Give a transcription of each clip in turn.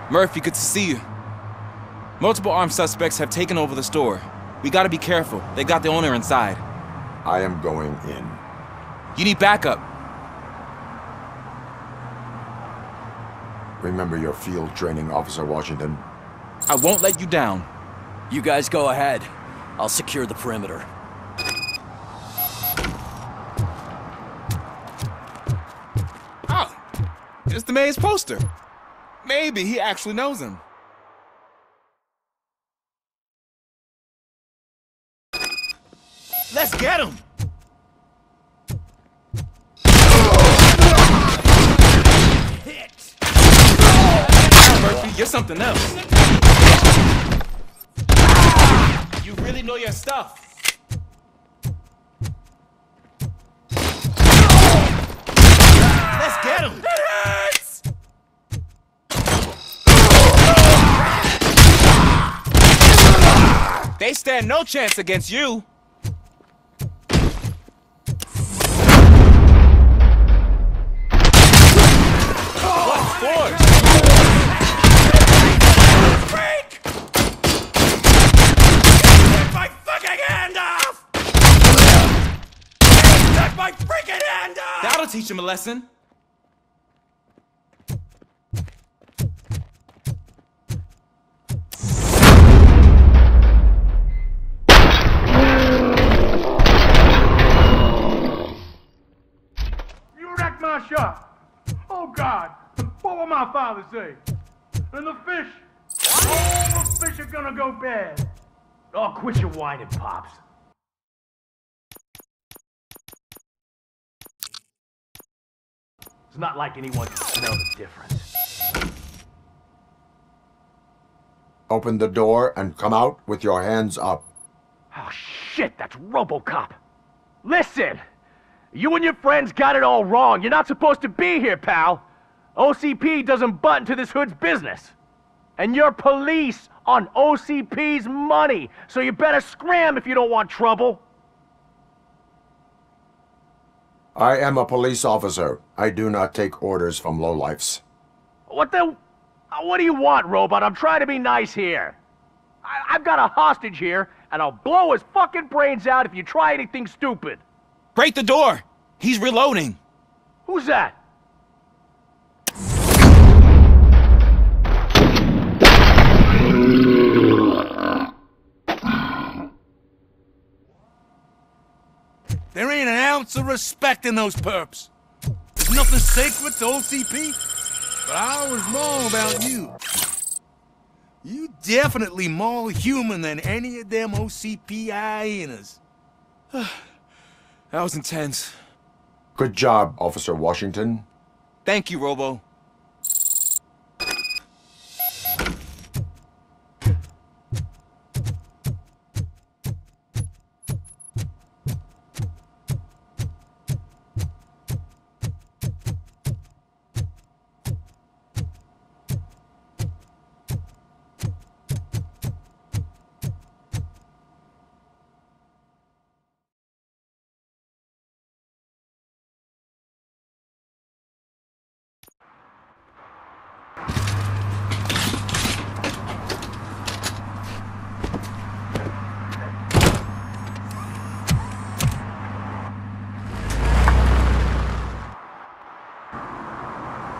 Murphy, good to see you. Multiple armed suspects have taken over the store. We gotta be careful. They got the owner inside. I am going in. You need backup. Remember your field training, Officer Washington. I won't let you down. You guys go ahead. I'll secure the perimeter. Oh, it's the mayor's poster. Maybe he actually knows him. Let's get him! Hit! Murphy, you're something else. You really know your stuff. Let's get him! It hurts! They stand no chance against you. That'll teach him a lesson. You wrecked my shop. Oh God, what will my father say? And the fish, all the fish are gonna go bad. Oh, quit your whining, Pops. It's not like anyone can smell the difference. Open the door and come out with your hands up. Oh shit, that's Robocop. Listen, you and your friends got it all wrong. You're not supposed to be here, pal. OCP doesn't butt into this hood's business. And you're police on OCP's money, so you better scram if you don't want trouble. I am a police officer. I do not take orders from lowlifes. What do you want, Robot? I'm trying to be nice here. I've got a hostage here, and I'll blow his fucking brains out if you try anything stupid. Break the door! He's reloading. Who's that? There ain't an ounce of respect in those perps. There's nothing sacred to OCP, but I was wrong about you. You definitely more human than any of them OCP hyenas. That was intense. Good job, Officer Washington. Thank you, Robo.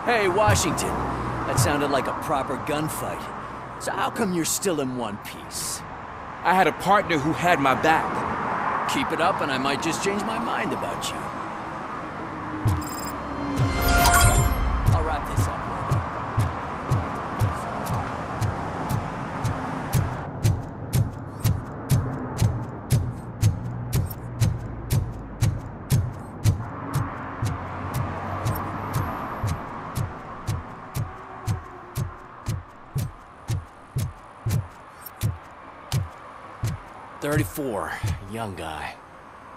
Hey, Washington. That sounded like a proper gunfight. So how come you're still in one piece? I had a partner who had my back. Keep it up and I might just change my mind about you. I'll wrap this up. .34, young guy.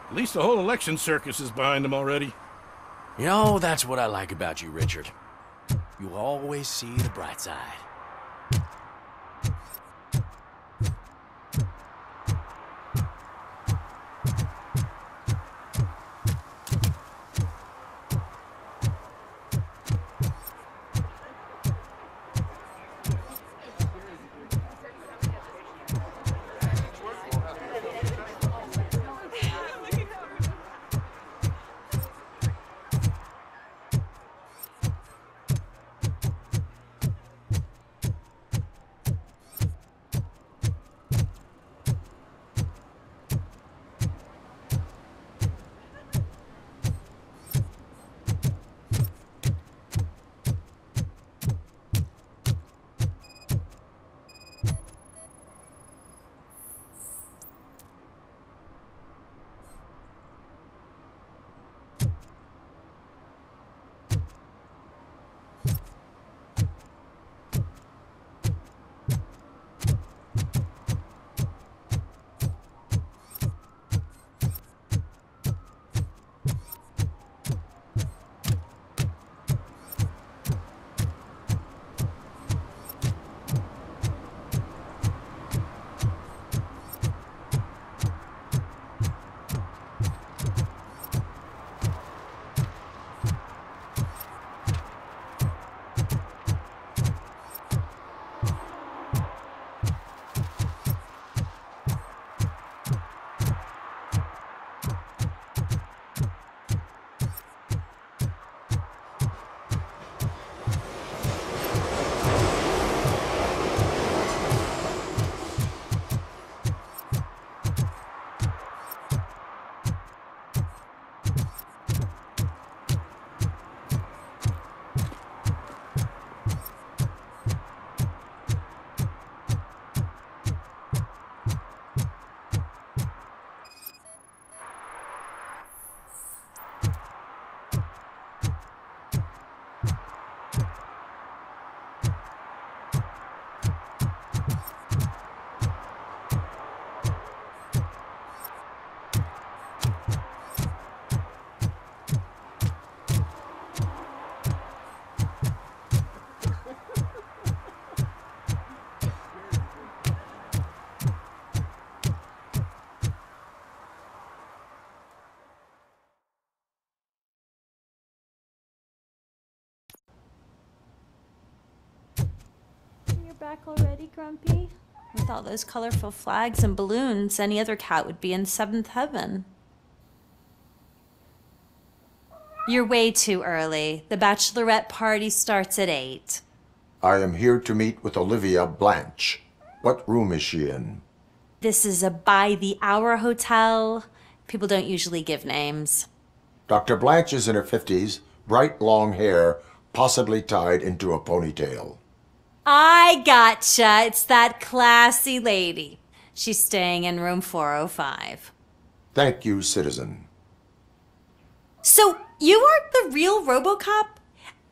At least the whole election circus is behind him already. You know, that's what I like about you, Richard. You always see the bright side. back already, Grumpy? With all those colorful flags and balloons, any other cat would be in seventh heaven. You're way too early. The bachelorette party starts at 8. I am here to meet with Olivia Blanche. What room is she in? This is a by-the-hour hotel. People don't usually give names. Dr. Blanche is in her 50s, bright long hair, possibly tied into a ponytail. I gotcha. It's that classy lady. She's staying in room 405. Thank you, citizen. So, you aren't the real Robocop?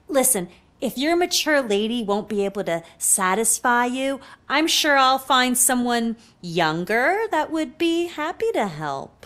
Listen, if your mature lady won't be able to satisfy you, I'm sure I'll find someone younger that would be happy to help.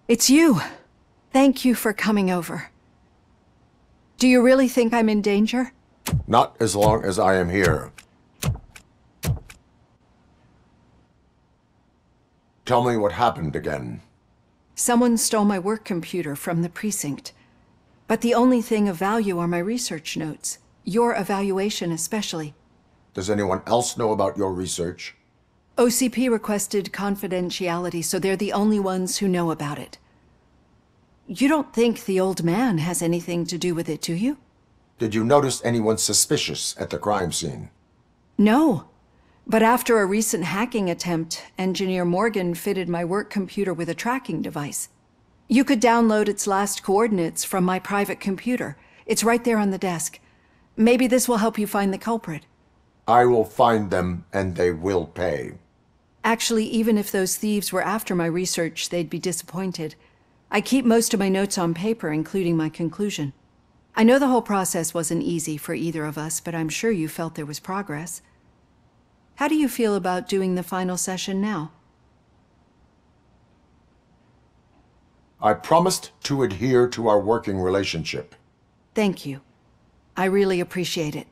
It's you. Thank you for coming over. Do you really think I'm in danger? Not as long as I am here. Tell me what happened again. Someone stole my work computer from the precinct. But the only thing of value are my research notes. Your evaluation especially. Does anyone else know about your research? OCP requested confidentiality, so they're the only ones who know about it. You don't think the old man has anything to do with it, do you? Did you notice anyone suspicious at the crime scene? No. But after a recent hacking attempt, Engineer Morgan fitted my work computer with a tracking device. You could download its last coordinates from my private computer. It's right there on the desk. Maybe this will help you find the culprit. I will find them, and they will pay. Actually, even if those thieves were after my research, they'd be disappointed. I keep most of my notes on paper, including my conclusion. I know the whole process wasn't easy for either of us, but I'm sure you felt there was progress. How do you feel about doing the final session now? I promised to adhere to our working relationship. Thank you. I really appreciate it.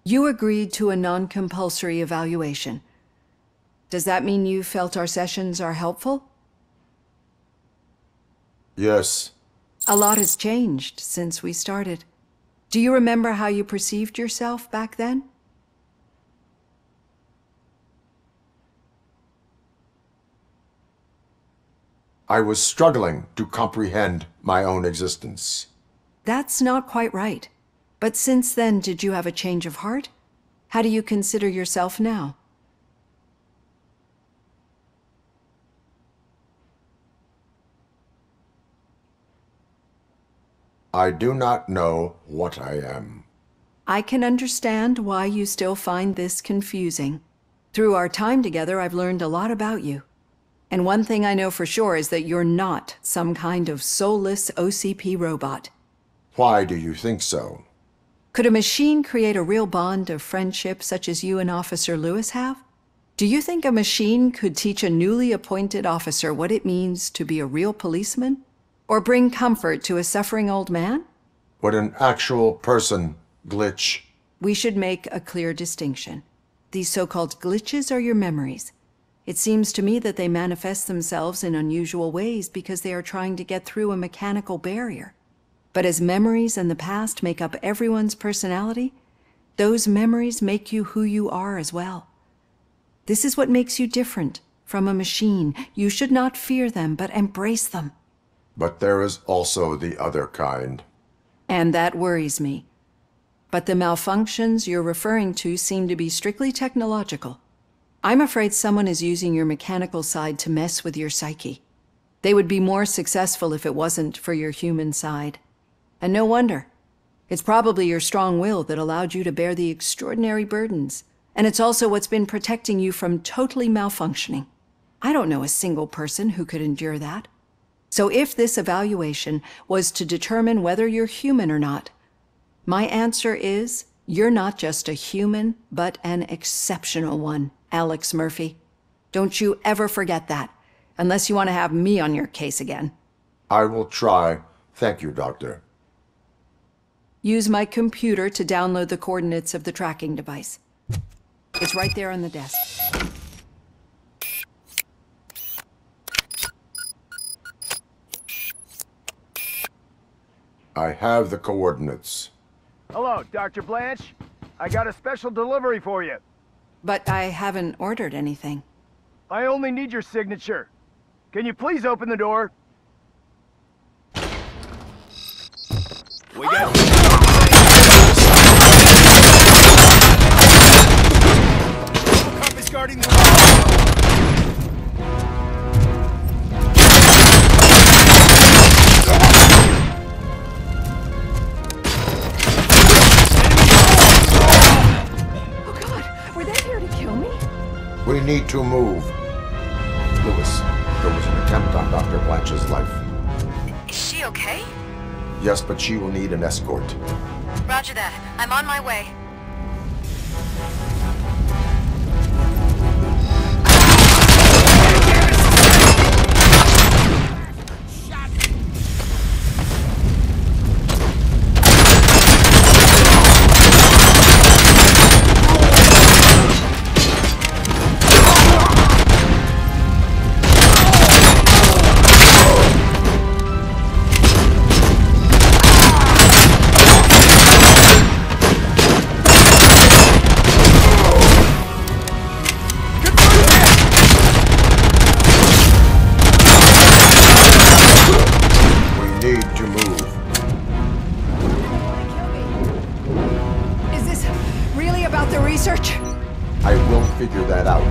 You agreed to a non-compulsory evaluation. Does that mean you felt our sessions are helpful? Yes. A lot has changed since we started. Do you remember how you perceived yourself back then? I was struggling to comprehend my own existence. That's not quite right. But since then, did you have a change of heart? How do you consider yourself now? I do not know what I am. I can understand why you still find this confusing. Through our time together, I've learned a lot about you. And one thing I know for sure is that you're not some kind of soulless OCP robot. Why do you think so? Could a machine create a real bond of friendship such as you and Officer Lewis have? Do you think a machine could teach a newly appointed officer what it means to be a real policeman? Or bring comfort to a suffering old man? Would an actual person glitch? We should make a clear distinction. These so-called glitches are your memories. It seems to me that they manifest themselves in unusual ways because they are trying to get through a mechanical barrier. But as memories and the past make up everyone's personality, those memories make you who you are as well. This is what makes you different from a machine. You should not fear them, but embrace them. But there is also the other kind. And that worries me. But the malfunctions you're referring to seem to be strictly technological. I'm afraid someone is using your mechanical side to mess with your psyche. They would be more successful if it wasn't for your human side. And no wonder. It's probably your strong will that allowed you to bear the extraordinary burdens. And it's also what's been protecting you from totally malfunctioning. I don't know a single person who could endure that. So if this evaluation was to determine whether you're human or not, my answer is you're not just a human, but an exceptional one, Alex Murphy. Don't you ever forget that, unless you want to have me on your case again. I will try. Thank you, Doctor. Use my computer to download the coordinates of the tracking device. It's right there on the desk. I have the coordinates. Hello, Dr. Blanche. I got a special delivery for you. But I haven't ordered anything. I only need your signature. Can you please open the door? We got... Robocop is guarding the... We need to move. Lewis, there was an attempt on Dr. Blanche's life. Is she okay? Yes, but she will need an escort. Roger that. I'm on my way. I will figure that out.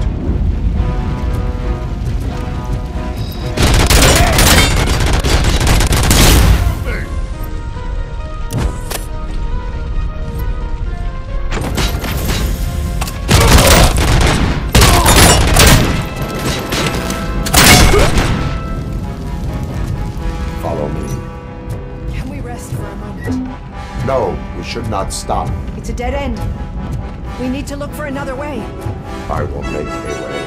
Follow me. Can we rest for a moment? No, we should not stop. It's a dead end. We need to look for another way. I will make a way.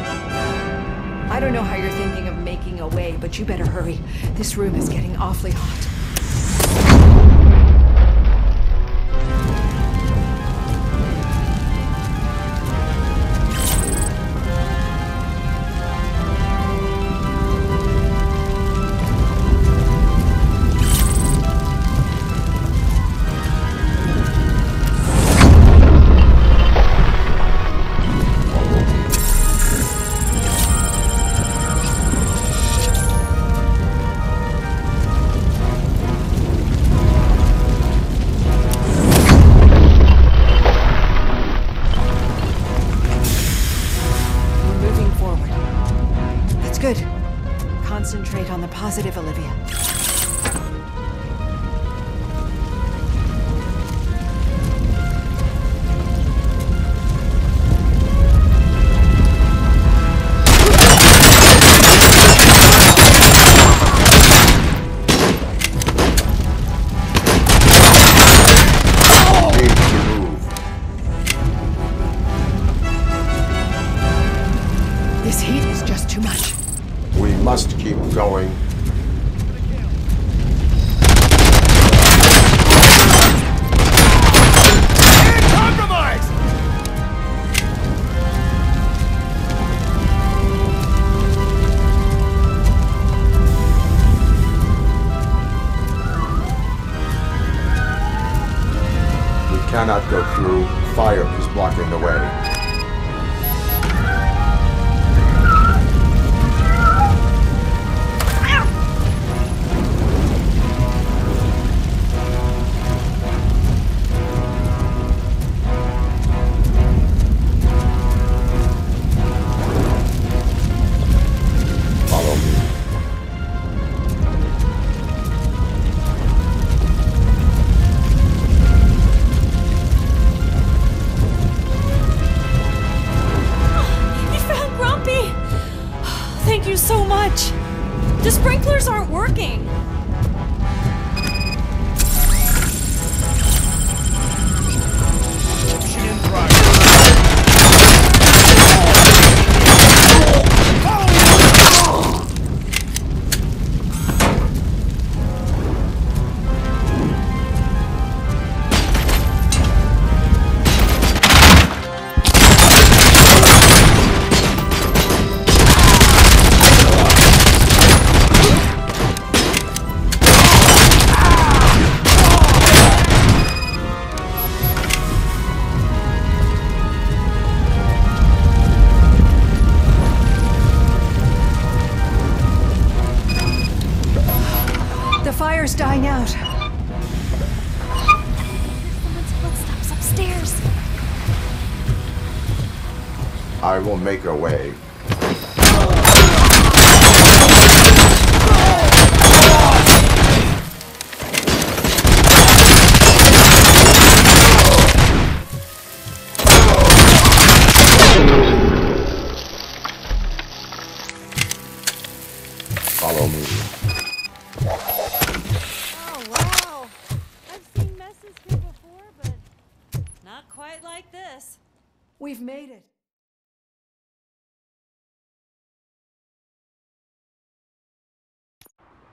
I don't know how you're thinking of making a way, but you better hurry. This room is getting awfully hot. Good. Concentrate on the positive, Olivia. This heat is just too much. We must keep going. Compromise! We cannot go through. Fire is blocking the way. Thank you so much. The sprinklers aren't working. Mission in progress. The fire's dying out. Someone's footsteps upstairs. I will make a way. Follow me. Oh, wow. I've seen messes here before, but not quite like this. We've made it.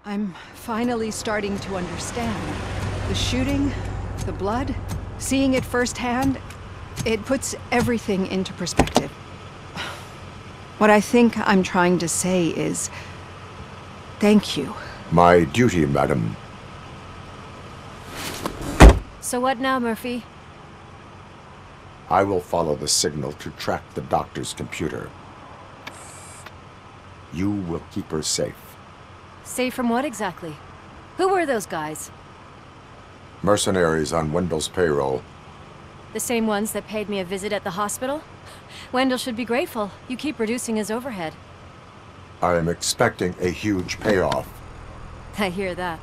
I'm finally starting to understand. The shooting, the blood, seeing it firsthand, it puts everything into perspective. What I think I'm trying to say is, thank you. My duty, madam. So what now, Murphy? I will follow the signal to track the doctor's computer. You will keep her safe. Safe from what exactly? Who were those guys? Mercenaries on Wendell's payroll. The same ones that paid me a visit at the hospital? Wendell should be grateful. You keep reducing his overhead. I am expecting a huge payoff. I hear that.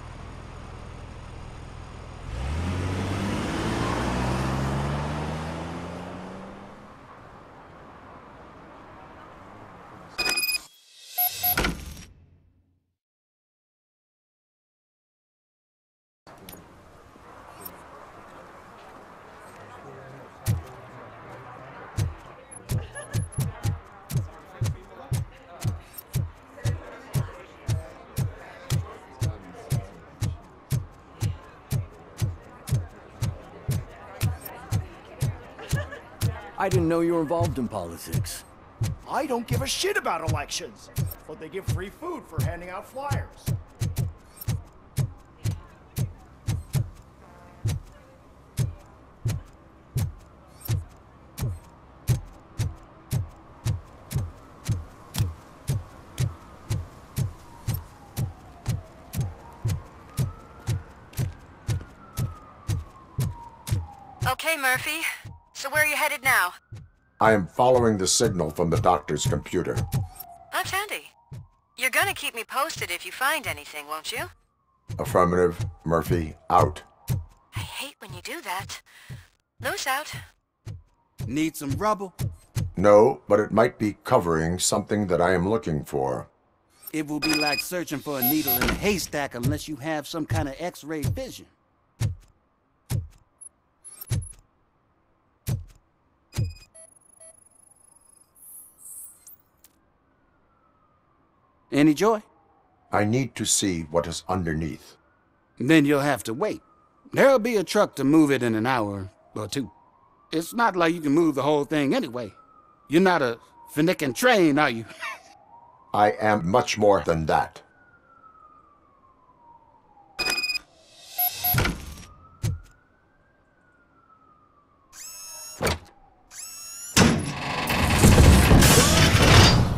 I didn't know you were involved in politics. I don't give a shit about elections, but they give free food for handing out flyers. Okay, Murphy. So where are you headed now? I am following the signal from the doctor's computer. That's handy. You're gonna keep me posted if you find anything, won't you? Affirmative. Murphy, out. I hate when you do that. Loose out. Need some rubble? No, but it might be covering something that I am looking for. It will be like searching for a needle in a haystack unless you have some kind of X-ray vision. Any joy? I need to see what is underneath. Then you'll have to wait. There'll be a truck to move it in an hour or two. It's not like you can move the whole thing anyway. You're not a finicking train, are you? I am much more than that.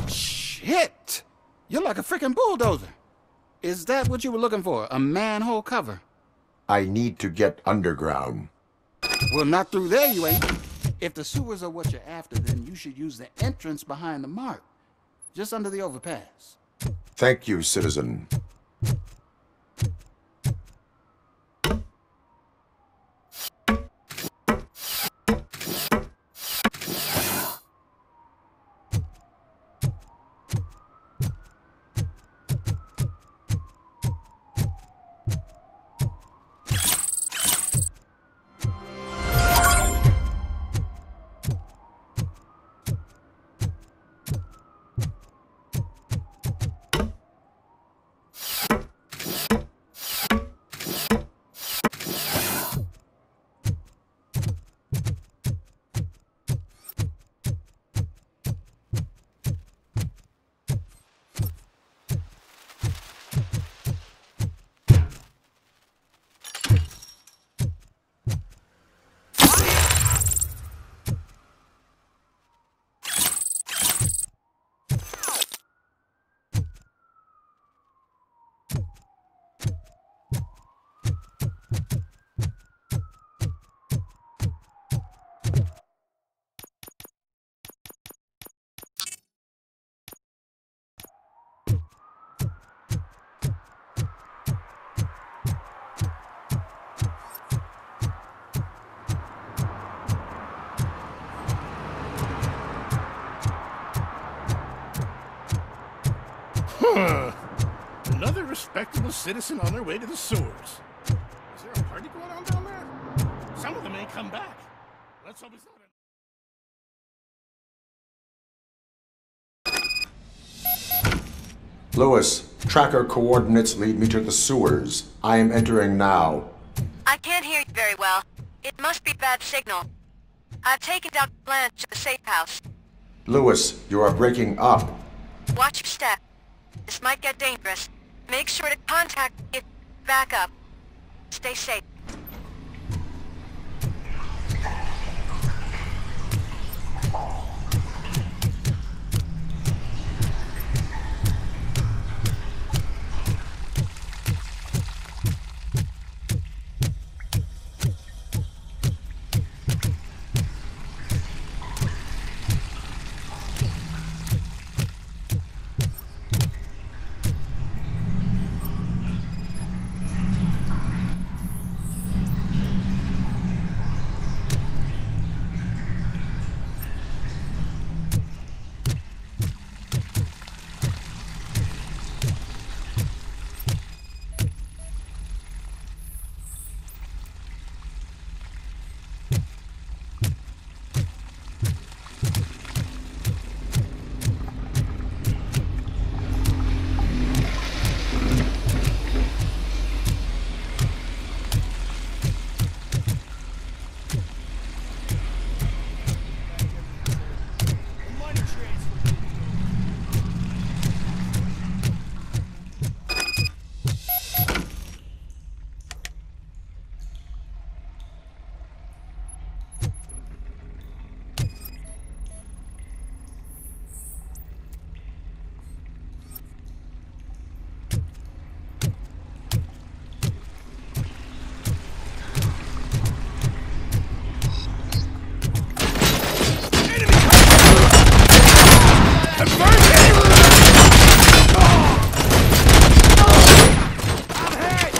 Shit! You're like a freaking bulldozer. Is that what you were looking for? A manhole cover? I need to get underground. Well, not through there, you ain't. If the sewers are what you're after, then you should use the entrance behind the mark. Just under the overpass. Thank you, citizen. Another respectable citizen on their way to the sewers. Is there a party going on down there? Some of them ain't come back. Let's hope it's not Lewis, tracker coordinates lead me to the sewers. I am entering now. I can't hear you very well. It must be bad signal. I've taken Dr. Blanche to the safe house. Lewis, you are breaking up. Watch your step. This might get dangerous. Make sure to contact me if back up. Stay safe.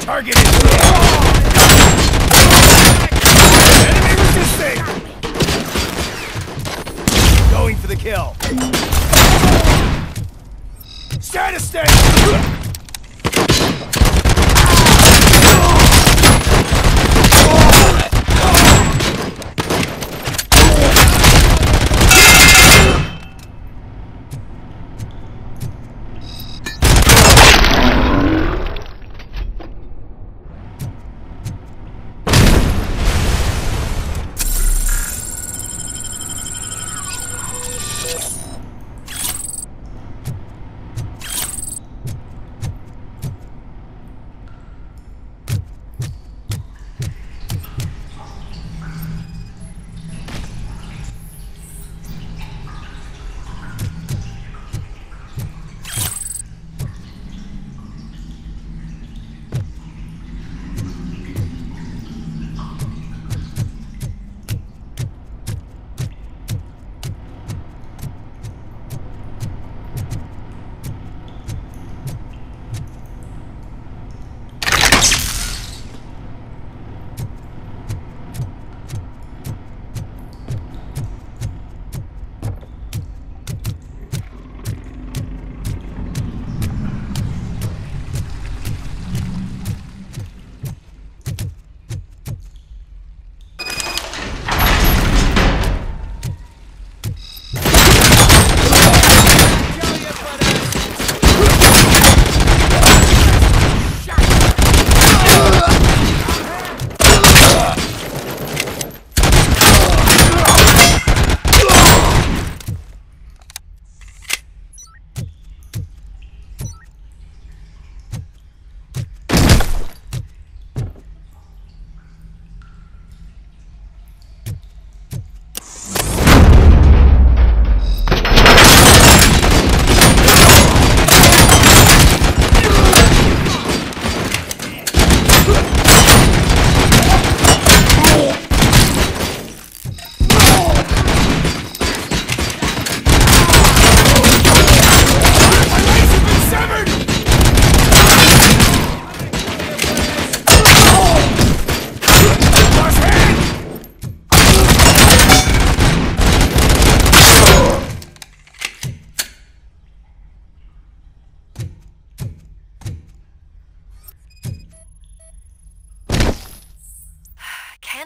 Target is hit. Enemy resisting. Going for the kill. Status stay.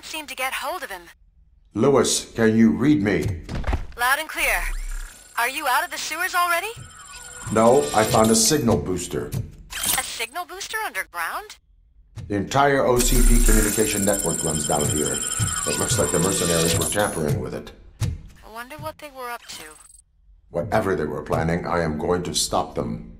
seem to get hold of him. Lewis, can you read me? Loud and clear. Are you out of the sewers already? No, I found a signal booster. A signal booster underground? The entire OCP communication network runs down here. It looks like the mercenaries were tampering with it. I wonder what they were up to. Whatever they were planning, I am going to stop them.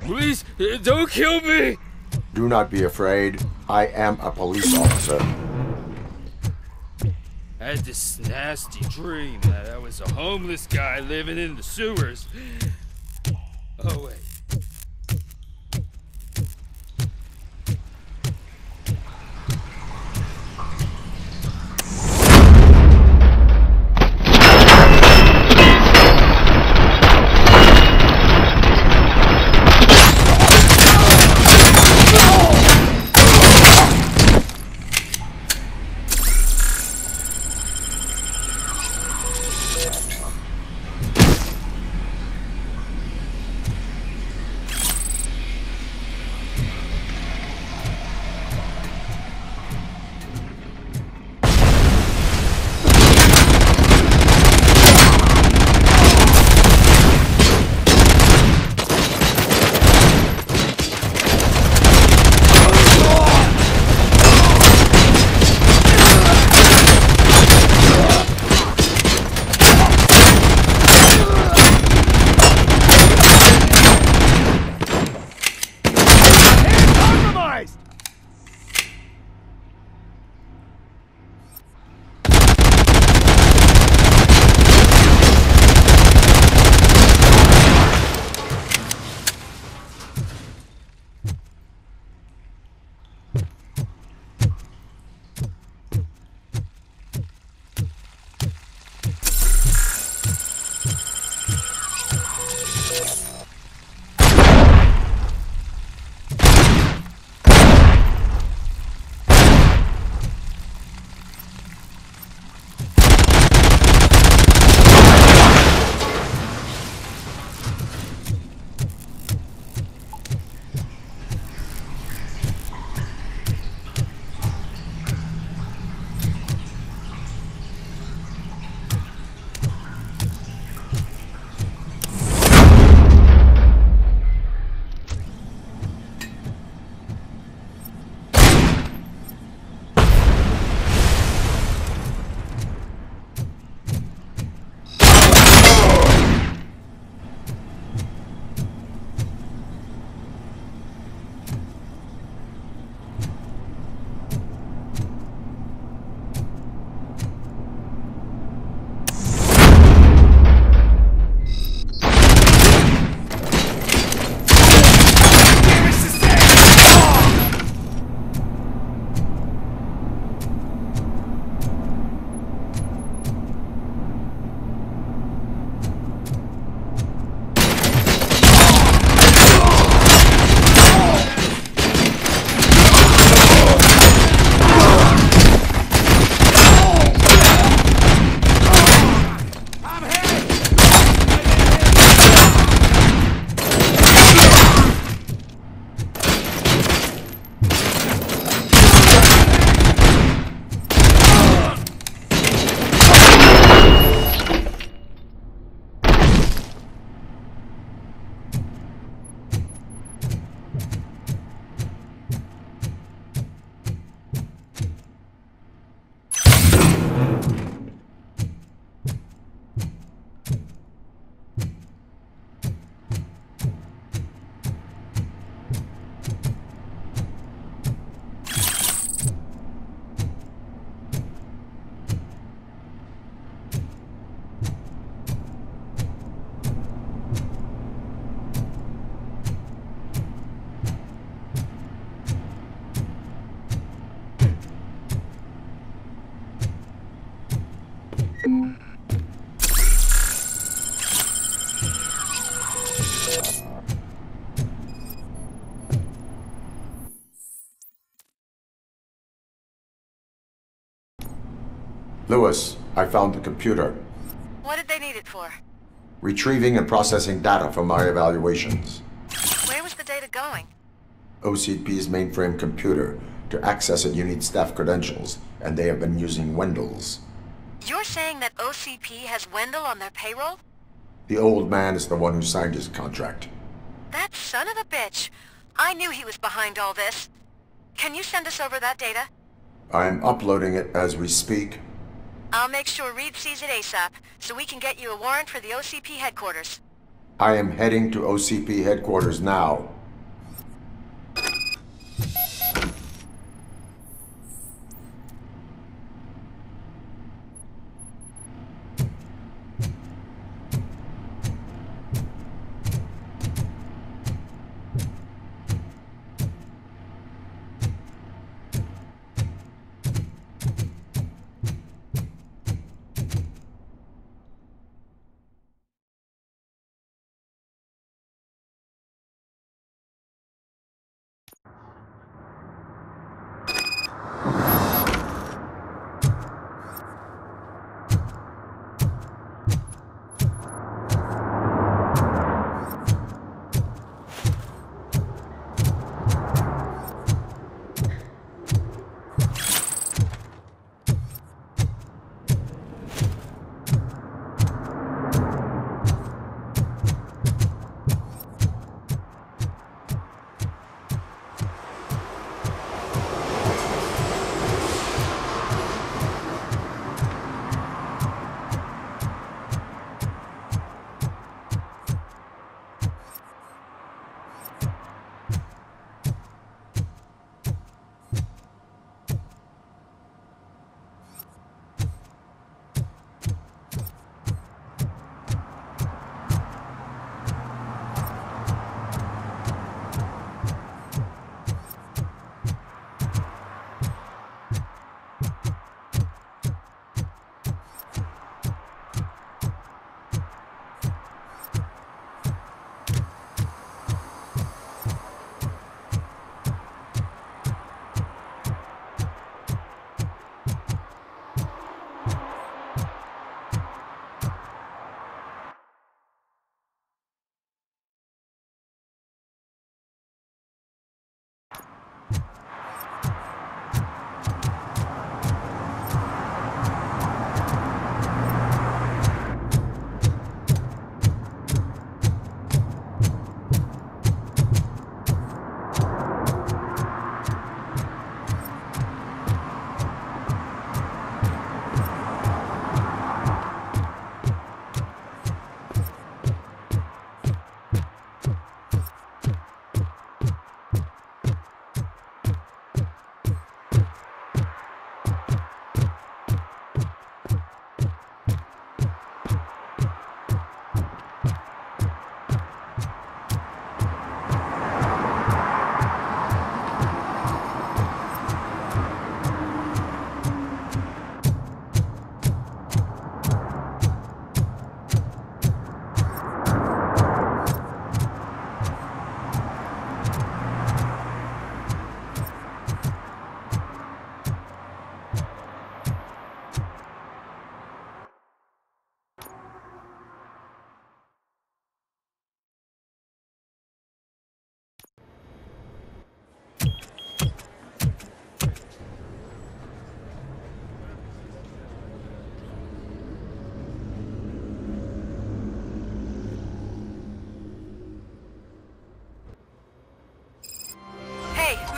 Please, don't kill me! Do not be afraid. I am a police officer. I had this nasty dream that I was a homeless guy living in the sewers. Oh, wait. Lewis, I found the computer. What did they need it for? Retrieving and processing data from my evaluations. Where was the data going? OCP's mainframe computer. To access it, you need staff credentials, and they have been using Wendell's. You're saying that OCP has Wendell on their payroll? The old man is the one who signed his contract. That son of a bitch. I knew he was behind all this. Can you send us over that data? I'm uploading it as we speak. I'll make sure Reed sees it ASAP, so we can get you a warrant for the OCP headquarters. I am heading to OCP headquarters now.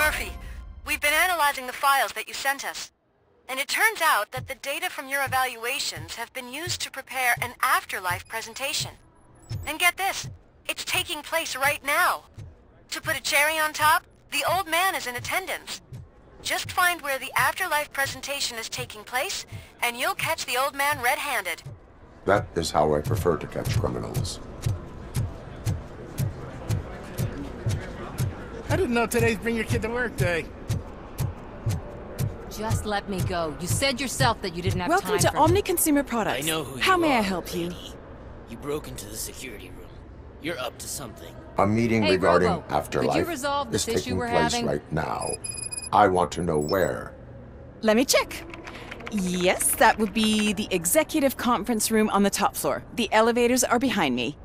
Murphy, we've been analyzing the files that you sent us. And it turns out that the data from your evaluations have been used to prepare an afterlife presentation. And get this, it's taking place right now. To put a cherry on top, the old man is in attendance. Just find where the afterlife presentation is taking place, and you'll catch the old man red-handed. That is how I prefer to catch criminals. I didn't know today's Bring Your Kid to Work Day. Just let me go. You said yourself that you didn't have Welcome time to for Omni Consumer Products. I know who How you may are, I help you? lady. You broke into the security room. You're up to something. A meeting Hey, regarding Robo, afterlife could you resolve is this issue taking we're place having? right now. I want to know where. Let me check. Yes, that would be the executive conference room on the top floor. The elevators are behind me.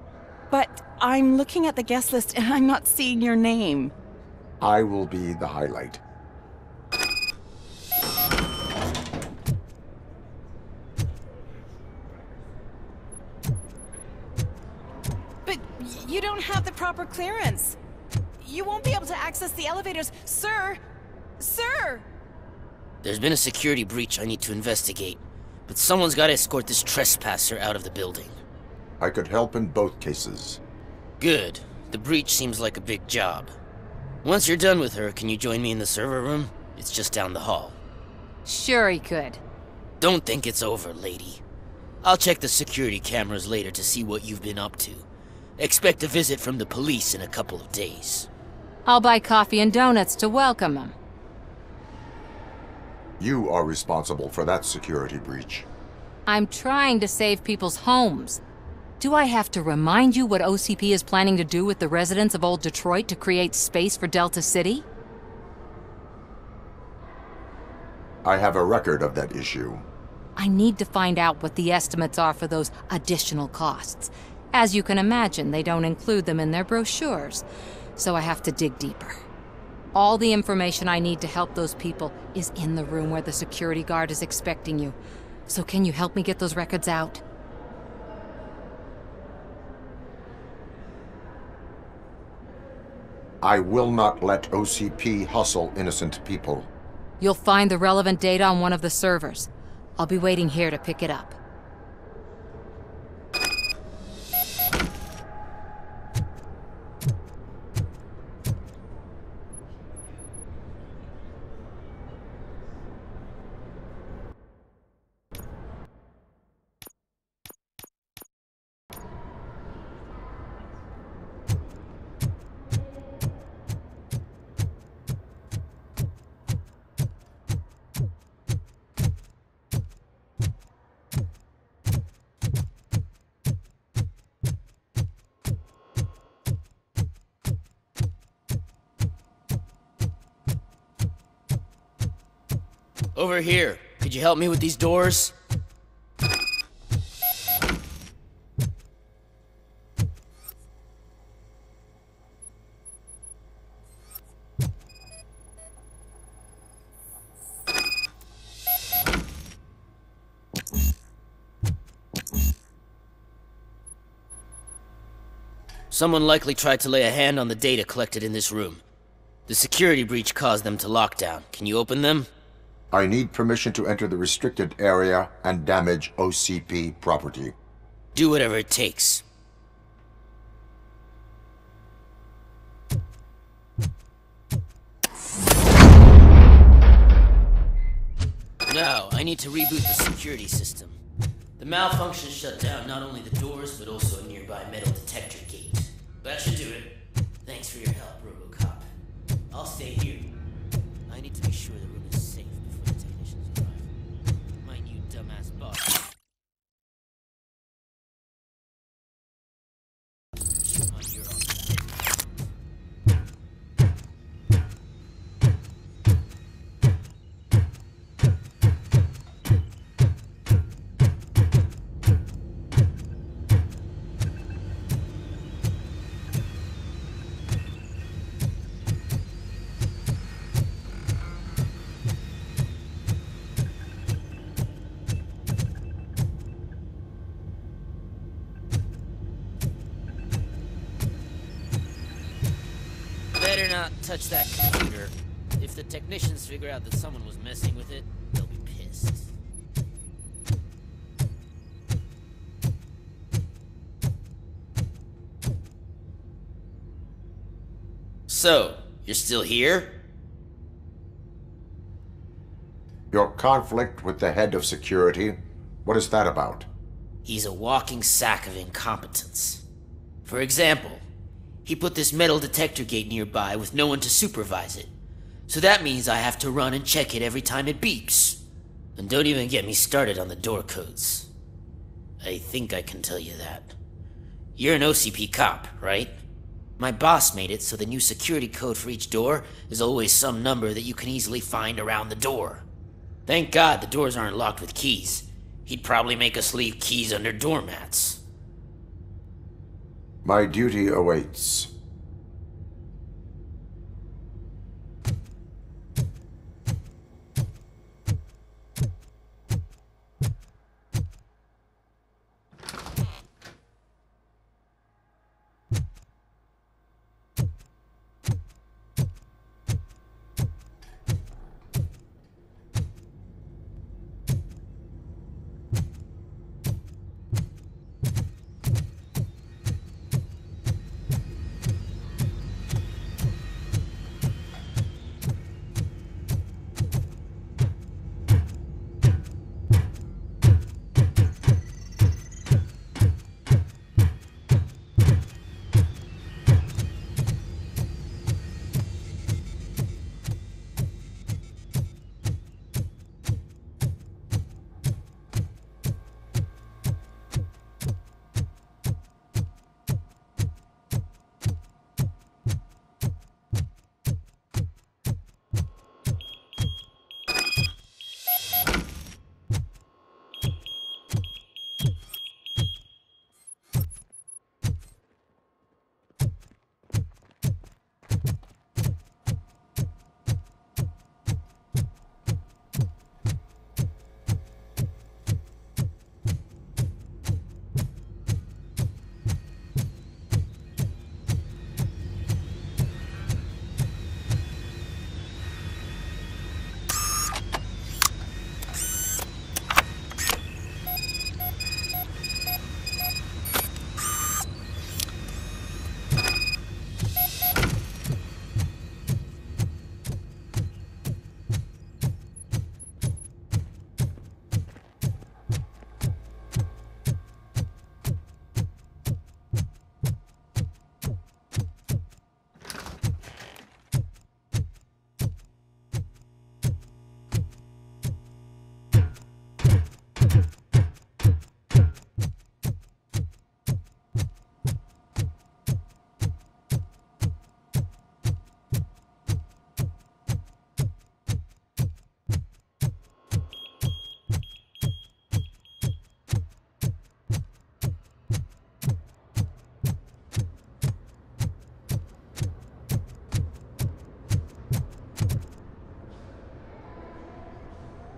But I'm looking at the guest list and I'm not seeing your name. I will be the highlight. But you don't have the proper clearance. You won't be able to access the elevators. Sir! Sir! There's been a security breach I need to investigate, but someone's got to escort this trespasser out of the building. I could help in both cases. Good. The breach seems like a big job. Once you're done with her, can you join me in the server room? It's just down the hall. Sure he could. Don't think it's over, lady. I'll check the security cameras later to see what you've been up to. Expect a visit from the police in a couple of days. I'll buy coffee and donuts to welcome him. You are responsible for that security breach. I'm trying to save people's homes. Do I have to remind you what OCP is planning to do with the residents of Old Detroit to create space for Delta City? I have a record of that issue. I need to find out what the estimates are for those additional costs. As you can imagine, they don't include them in their brochures, so I have to dig deeper. All the information I need to help those people is in the room where the security guard is expecting you. So can you help me get those records out? I will not let OCP hustle innocent people. You'll find the relevant data on one of the servers. I'll be waiting here to pick it up. Over here. Could you help me with these doors? Someone likely tried to lay a hand on the data collected in this room. The security breach caused them to lock down. Can you open them? I need permission to enter the restricted area and damage OCP property. Do whatever it takes. Now, I need to reboot the security system. The malfunction shut down not only the doors, but also a nearby metal detector gate. That should do it. Thanks for your help, Robocop. I'll stay here. I need to be sure the room is safe before the technicians arrive. My new dumbass boss. Keep my ear on that. Better not touch that computer. If the technicians figure out that someone was messing with it, they'll be pissed. So, you're still here? Your conflict with the head of security, what is that about? He's a walking sack of incompetence. For example, he put this metal detector gate nearby with no one to supervise it. So that means I have to run and check it every time it beeps. And don't even get me started on the door codes. I think I can tell you that. You're an OCP cop, right? My boss made it so the new security code for each door is always some number that you can easily find around the door. Thank God the doors aren't locked with keys. He'd probably make us leave keys under doormats. My duty awaits.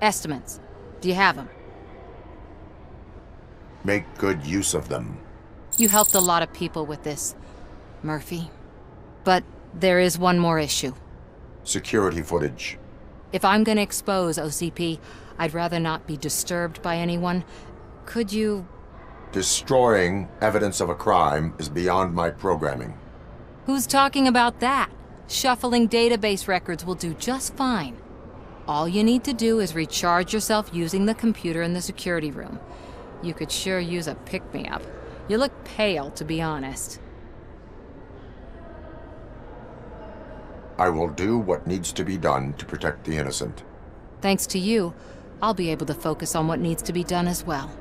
Estimates. Do you have them? Make good use of them. You helped a lot of people with this, Murphy. But there is one more issue. Security footage. If I'm gonna expose OCP, I'd rather not be disturbed by anyone. Could you... Destroying evidence of a crime is beyond my programming. Who's talking about that? Shuffling database records will do just fine. All you need to do is recharge yourself using the computer in the security room. You could sure use a pick-me-up. You look pale, to be honest. I will do what needs to be done to protect the innocent. Thanks to you, I'll be able to focus on what needs to be done as well.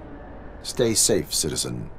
Stay safe, citizen.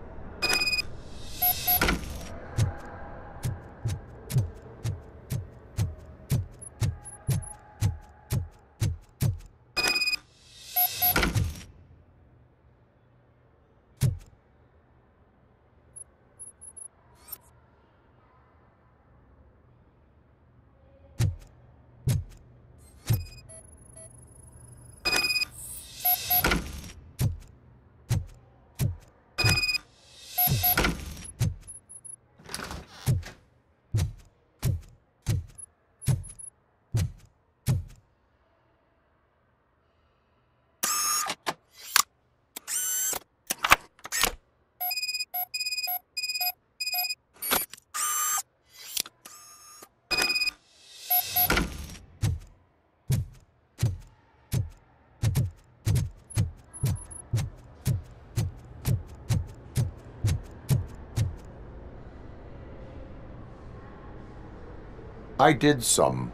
I did some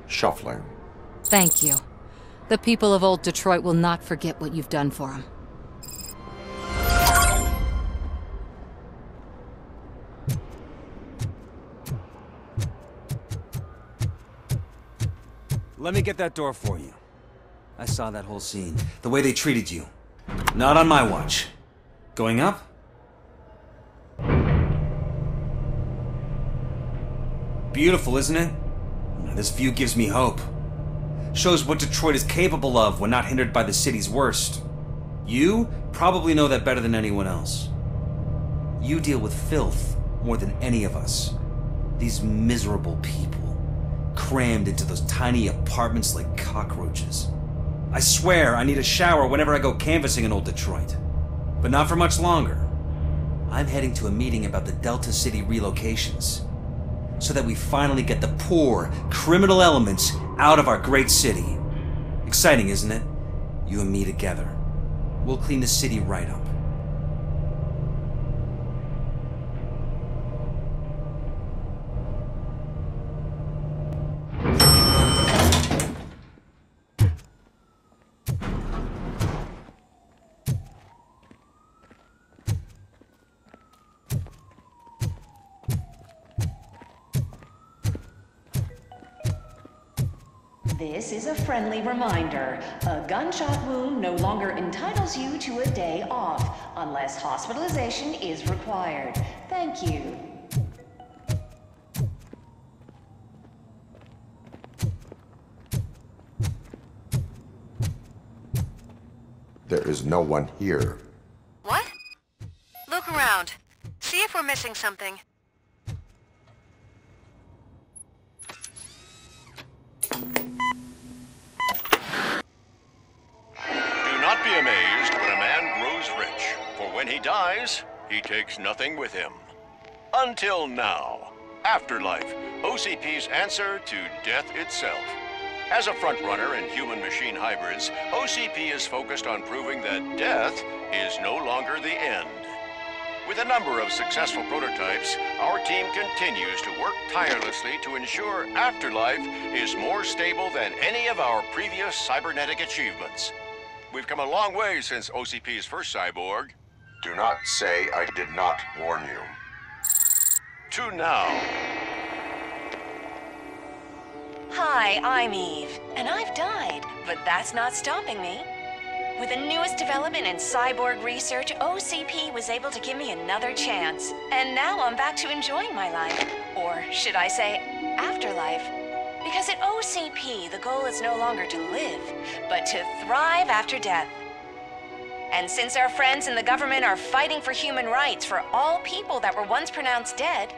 shuffling. Thank you. The people of old Detroit will not forget what you've done for them. Let me get that door for you. I saw that whole scene. The way they treated you. Not on my watch. Going up? Beautiful, isn't it? This view gives me hope. Shows what Detroit is capable of when not hindered by the city's worst. You probably know that better than anyone else. You deal with filth more than any of us. These miserable people, crammed into those tiny apartments like cockroaches. I swear I need a shower whenever I go canvassing in old Detroit. But not for much longer. I'm heading to a meeting about the Delta City relocations, so that we finally get the poor, criminal elements out of our great city. Exciting, isn't it? You and me together. We'll clean the city right up. This is a friendly reminder. A gunshot wound no longer entitles you to a day off, unless hospitalization is required. Thank you. There is no one here. What? Look around. See if we're missing something. Do not be amazed when a man grows rich, for when he dies, he takes nothing with him. Until now. Afterlife, OCP's answer to death itself. As a frontrunner in human-machine hybrids, OCP is focused on proving that death is no longer the end. With a number of successful prototypes, our team continues to work tirelessly to ensure Afterlife is more stable than any of our previous cybernetic achievements. We've come a long way since OCP's first cyborg. Do not say I did not warn you. To now. Hi, I'm Eve, and I've died, but that's not stopping me. With the newest development in cyborg research, OCP was able to give me another chance. And now I'm back to enjoying my life. Or should I say, afterlife. Because at OCP, the goal is no longer to live, but to thrive after death. And since our friends in the government are fighting for human rights for all people that were once pronounced dead,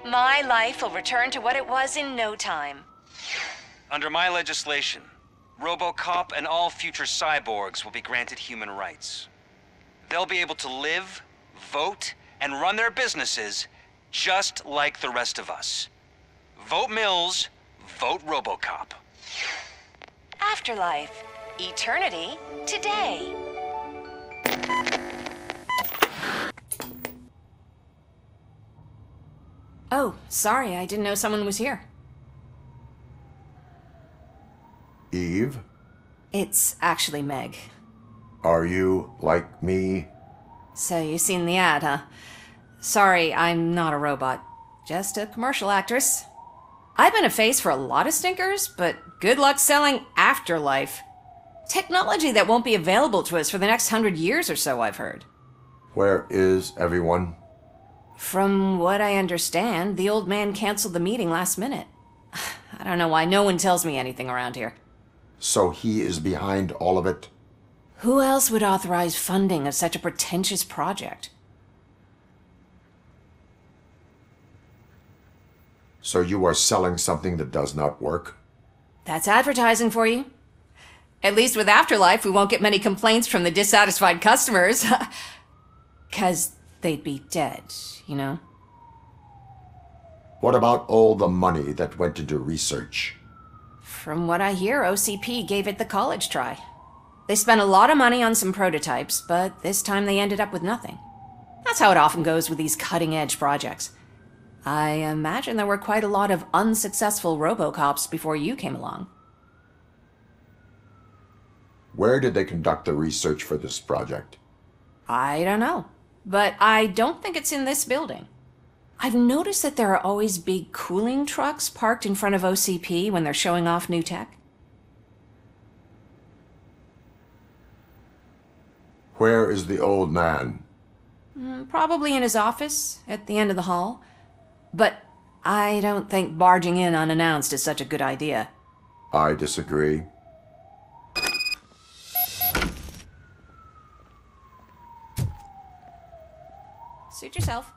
my life will return to what it was in no time. Under my legislation, Robocop and all future cyborgs will be granted human rights. They'll be able to live, vote, and run their businesses just like the rest of us. Vote Mills, vote Robocop. Afterlife. Eternity. Today. Oh, sorry, I didn't know someone was here. Eve? It's actually Meg. Are you like me? So you've seen the ad, huh? Sorry, I'm not a robot. Just a commercial actress. I've been a face for a lot of stinkers, but good luck selling Afterlife. Technology that won't be available to us for the next 100 years or so, I've heard. Where is everyone? From what I understand, the old man canceled the meeting last minute. I don't know why no one tells me anything around here. So he is behind all of it? Who else would authorize funding of such a pretentious project? So you are selling something that does not work? That's advertising for you. At least with Afterlife, we won't get many complaints from the dissatisfied customers. 'Cause they'd be dead, you know? What about all the money that went into research? From what I hear, OCP gave it the college try. They spent a lot of money on some prototypes, but this time they ended up with nothing. That's how it often goes with these cutting-edge projects. I imagine there were quite a lot of unsuccessful Robocops before you came along. Where did they conduct the research for this project? I don't know, but I don't think it's in this building. I've noticed that there are always big cooling trucks parked in front of OCP when they're showing off new tech. Where is the old man? Probably in his office, at the end of the hall. But I don't think barging in unannounced is such a good idea. I disagree. Suit yourself.